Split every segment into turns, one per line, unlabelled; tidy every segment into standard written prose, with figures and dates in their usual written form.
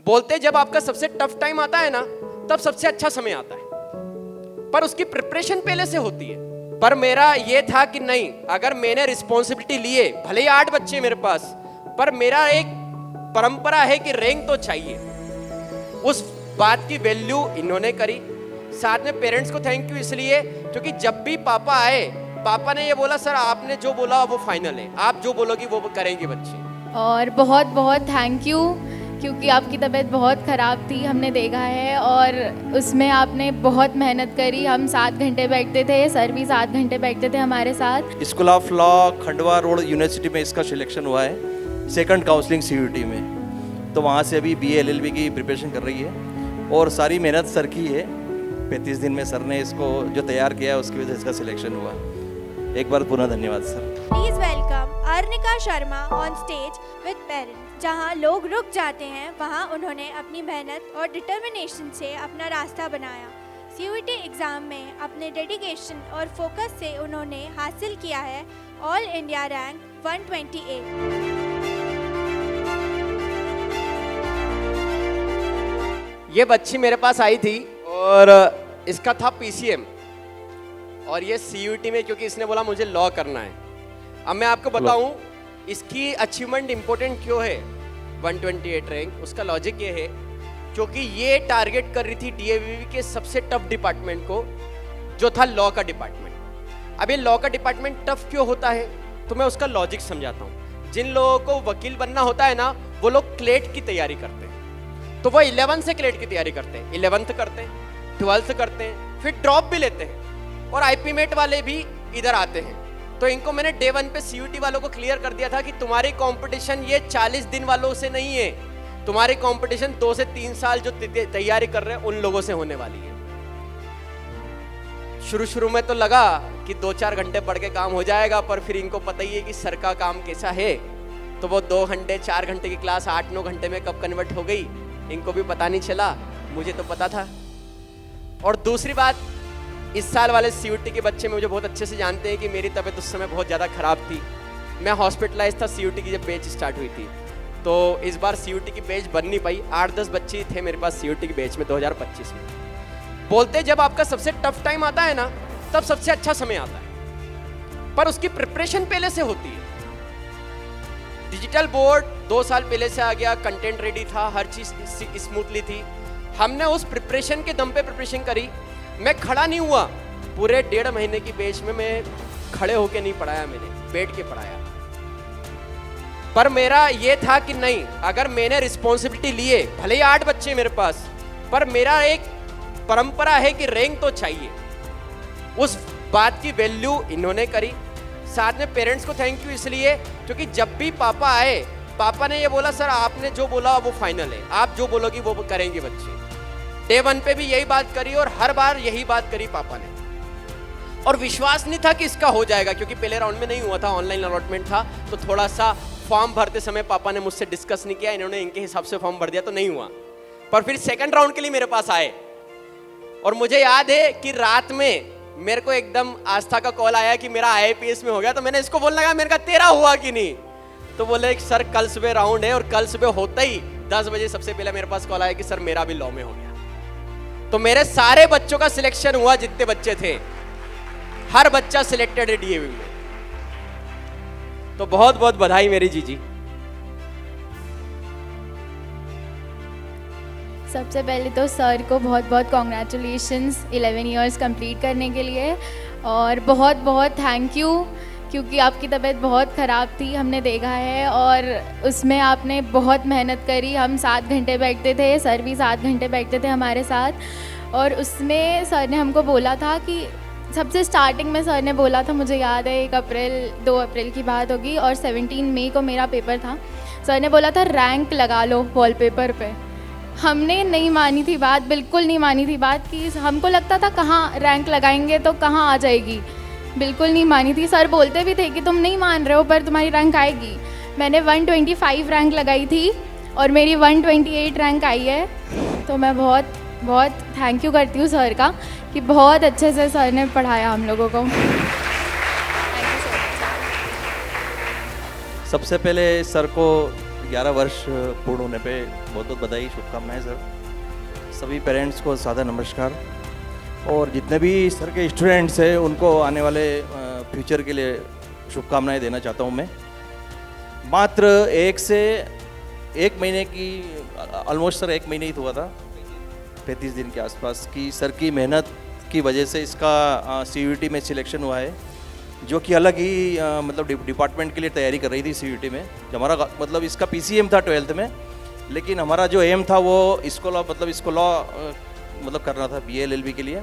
बोलते जब आपका सबसे टफ टाइम आता है ना, तब सबसे अच्छा समय आता है, पर उसकी प्रिपरेशन पहले से होती है। पर मेरा ये था कि नहीं, अगर मैंने रिस्पॉन्सिबिलिटी लिए, भले ही 8 बच्चे मेरे पास, पर मेरा एक परंपरा है कि रैंक तो चाहिए। उस बात की वैल्यू इन्होंने करी। साथ में पेरेंट्स को थैंक यू इसलिए क्योंकि जब भी पापा आए, पापा ने ये बोला सर आपने जो बोला वो फाइनल है, आप जो बोलोगी वो करेंगे बच्चे।
और बहुत बहुत थैंक यू, क्योंकि आपकी तबीयत बहुत ख़राब थी, हमने देखा है, और उसमें आपने बहुत मेहनत करी। हम 7 घंटे बैठते थे, सर भी 7 घंटे बैठते थे हमारे साथ।
School of law Khandwa road university में इसका सिलेक्शन हुआ है, सेकंड काउंसलिंग CUET में। तो वहाँ से अभी BA LLB की प्रिपरेशन कर रही है और सारी मेहनत सर की है। 35 दिन में सर ने इसको जो तैयार किया है उसकी वजह से इसका सिलेक्शन हुआ। एक बार पुनः धन्यवाद sir.
Please welcome Arnika Sharma on stage with parents. जहां लोग रुक जाते हैं वहां उन्होंने अपनी मेहनत और डिटर्मिनेशन से अपना रास्ता बनाया। CUET एग्ज़ाम में अपने डेडिकेशन और फोकस से उन्होंने हासिल किया है ऑल इंडिया रैंक 128।
ये बच्ची मेरे पास आई थी और इसका था PCM, और ये CUET में क्योंकि इसने बोला मुझे लॉ करना है। अब मैं आपको बताऊं इसकी अचीवमेंट इंपॉर्टेंट क्यों है 128 रैंक। उसका लॉजिक ये है क्योंकि ये टारगेट कर रही थी DAVV के सबसे टफ डिपार्टमेंट को, जो था लॉ का डिपार्टमेंट। अब ये लॉ का डिपार्टमेंट टफ क्यों होता है तो मैं उसका लॉजिक समझाता हूँ। जिन लोगों को वकील बनना होता है ना, वो लोग क्लेट की तैयारी करते हैं, तो वो 11 से क्लेट की तैयारी करते हैं, 11th करते हैं, 12th करते हैं, फिर ड्रॉप भी लेते हैं, और IP मेट वाले भी इधर आते हैं। तो इनको मैंने डे 1 पे CUET वालों को क्लियर कर दिया था कि तुम्हारी कंपटीशन ये 40 दिन वालों से नहीं है, तुम्हारी कंपटीशन 2 से 3 साल जो तैयारी कर रहे हैं उन लोगों से होने वाली है। शुरू में तो लगा कि 2-4 घंटे पढ़ के काम हो जाएगा, पर फिर इनको पता ही है कि सर का काम कैसा है, तो वो 2 घंटे 4 घंटे की क्लास 8-9 घंटे में कब कन्वर्ट हो गई इनको भी पता नहीं चला, मुझे तो पता था। और दूसरी बात, इस साल वाले CUET के बच्चे मुझे बहुत अच्छे से जानते हैं कि मेरी तबीयत उस समय बहुत ज़्यादा ख़राब थी। मैं हॉस्पिटलाइज था CUET की जब बैच स्टार्ट हुई थी, तो इस बार CUET की बैच बन नहीं पाई। 8-10 बच्चे ही थे मेरे पास CUET की बैच में 2025 में। बोलते जब आपका सबसे टफ टाइम आता है ना, तब सबसे अच्छा समय आता है, पर उसकी प्रिपरेशन पहले से होती है। डिजिटल बोर्ड 2 साल पहले से आ गया, कंटेंट रेडी था, हर चीज़ स्मूथली थी। हमने उस प्रिपरेशन के दम पे प्रिपरेशन करी। मैं खड़ा नहीं हुआ, पूरे 1.5 महीने की बैच में मैं खड़े होके नहीं पढ़ाया, मैंने बैठ के पढ़ाया। पर मेरा ये था कि नहीं, अगर मैंने रिस्पॉन्सिबिलिटी लिए, भले ही 8 बच्चे मेरे पास, पर मेरा एक परंपरा है कि रैंक तो चाहिए। उस बात की वैल्यू इन्होंने करी। साथ में पेरेंट्स को थैंक यू इसलिए क्योंकि जब भी पापा आए, पापा ने ये बोला सर आपने जो बोला वो फाइनल है, आप जो बोलोगी वो करेंगे बच्चे। डे 1 पे भी यही बात करी और हर बार यही बात करी पापा ने, और विश्वास नहीं था कि इसका हो जाएगा, क्योंकि पहले राउंड में नहीं हुआ था, ऑनलाइन अलॉटमेंट था, तो थोड़ा सा फॉर्म भरते समय पापा ने मुझसे डिस्कस नहीं किया, इन्होंने इनके हिसाब से फॉर्म भर दिया तो नहीं हुआ। पर फिर सेकंड राउंड के लिए मेरे पास आए, और मुझे याद है कि रात में मेरे को एकदम आस्था का कॉल आया कि मेरा IAPS में हो गया। तो मैंने इसको बोलने लगा मेरे का तेरा हुआ कि नहीं, तो बोले सर कल सुबह राउंड है, और कल सुबह होता ही 10 बजे सबसे पहले मेरे पास कॉल आया कि सर मेरा भी लॉ में हो गया। तो मेरे सारे बच्चों का सिलेक्शन हुआ, जितने बच्चे थे हर बच्चा सिलेक्टेड है DAV में। तो बहुत बहुत बधाई मेरी जीजी।
सबसे पहले तो सर को बहुत बहुत कॉन्ग्रेचुलेशंस 11 इयर्स कंप्लीट करने के लिए, और बहुत बहुत थैंक यू, क्योंकि आपकी तबीयत बहुत ख़राब थी, हमने देखा है, और उसमें आपने बहुत मेहनत करी। हम 7 घंटे बैठते थे, सर भी 7 घंटे बैठते थे हमारे साथ, और उसमें सर ने हमको बोला था कि सबसे स्टार्टिंग में सर ने बोला था, मुझे याद है 2 अप्रैल की बात होगी, और 17 मई को मेरा पेपर था। सर ने बोला था रैंक लगा लो वॉलपेपर पे। हमने नहीं मानी थी बात, बिल्कुल नहीं मानी थी बात, कि हमको लगता था कहाँ रैंक लगाएंगे तो कहाँ आ जाएगी, बिल्कुल नहीं मानी थी। सर बोलते भी थे कि तुम नहीं मान रहे हो पर तुम्हारी रैंक आएगी। मैंने 125 रैंक लगाई थी और मेरी 128 रैंक आई है, तो मैं बहुत बहुत थैंक यू करती हूँ सर का कि बहुत अच्छे से सर ने पढ़ाया हम लोगों को।
सबसे पहले सर को 11 वर्ष पूर्ण होने पे बहुत बहुत बधाई, शुभकामनाएं सर। सभी पेरेंट्स को सादर नमस्कार, और जितने भी सर के स्टूडेंट्स हैं उनको आने वाले फ्यूचर के लिए शुभकामनाएं देना चाहता हूं मैं। मात्र 1 महीने की, ऑलमोस्ट सर 1 महीने ही हुआ था, 35 दिन के आसपास की सर की मेहनत की वजह से इसका CUET में सिलेक्शन हुआ है, जो कि अलग ही मतलब डिपार्टमेंट के लिए तैयारी कर रही थी CUET में। हमारा मतलब इसका PCM था 12th में, लेकिन हमारा जो एम था वो इसको लॉ मतलब करना था BA LLB के लिए।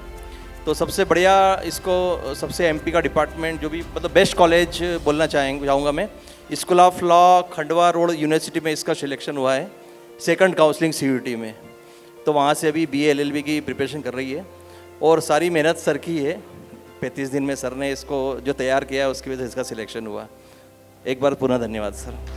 तो सबसे बढ़िया इसको सबसे MP का डिपार्टमेंट जो भी मतलब बेस्ट कॉलेज बोलना चाहूँगा मैं, school of law Khandwa road university में इसका सिलेक्शन हुआ है 2nd काउंसलिंग CUET में। तो वहाँ से अभी BA LLB की प्रिपरेशन कर रही है, और सारी मेहनत सर की है। 35 दिन में सर ने इसको जो तैयार किया है उसकी वजह से इसका सिलेक्शन हुआ। एक बार पुनः धन्यवाद सर।